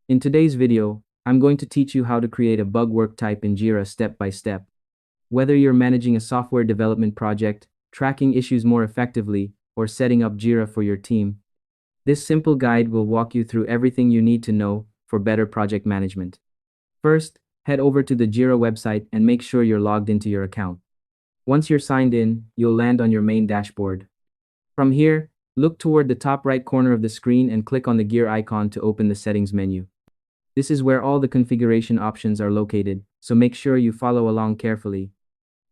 In today's video, I'm going to teach you how to create a bug work type in Jira step by step. Whether you're managing a software development project, tracking issues more effectively, or setting up Jira for your team, this simple guide will walk you through everything you need to know for better project management. First, head over to the Jira website and make sure you're logged into your account. Once you're signed in, you'll land on your main dashboard. From here, look toward the top right corner of the screen and click on the gear icon to open the settings menu. This is where all the configuration options are located, so make sure you follow along carefully.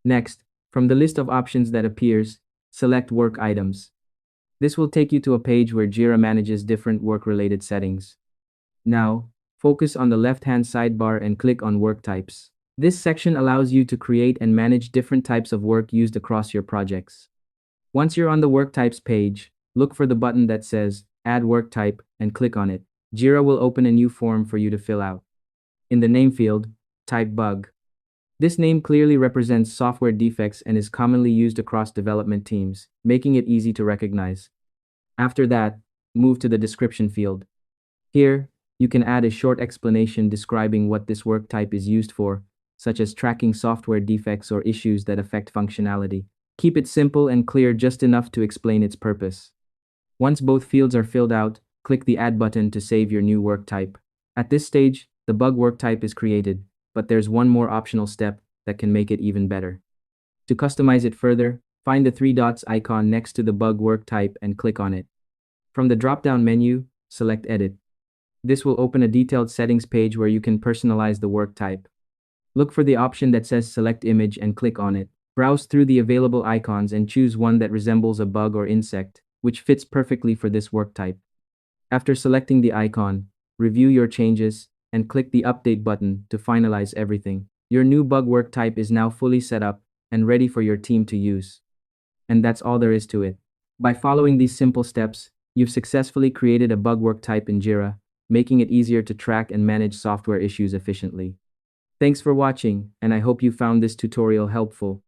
Next, from the list of options that appears, select Work Items. This will take you to a page where Jira manages different work-related settings. Now, focus on the left-hand sidebar and click on Work Types. This section allows you to create and manage different types of work used across your projects. Once you're on the Work Types page, look for the button that says Add Work Type and click on it. Jira will open a new form for you to fill out. In the name field, type bug. This name clearly represents software defects and is commonly used across development teams, making it easy to recognize. After that, move to the description field. Here, you can add a short explanation describing what this work type is used for, such as tracking software defects or issues that affect functionality. Keep it simple and clear, just enough to explain its purpose. Once both fields are filled out, click the Add button to save your new work type. At this stage, the bug work type is created, but there's one more optional step that can make it even better. To customize it further, find the three dots icon next to the bug work type and click on it. From the drop-down menu, select Edit. This will open a detailed settings page where you can personalize the work type. Look for the option that says Select Image and click on it. Browse through the available icons and choose one that resembles a bug or insect, which fits perfectly for this work type. After selecting the icon, review your changes and click the Update button to finalize everything. Your new bug work type is now fully set up and ready for your team to use. And that's all there is to it. By following these simple steps, you've successfully created a bug work type in Jira, making it easier to track and manage software issues efficiently. Thanks for watching, and I hope you found this tutorial helpful.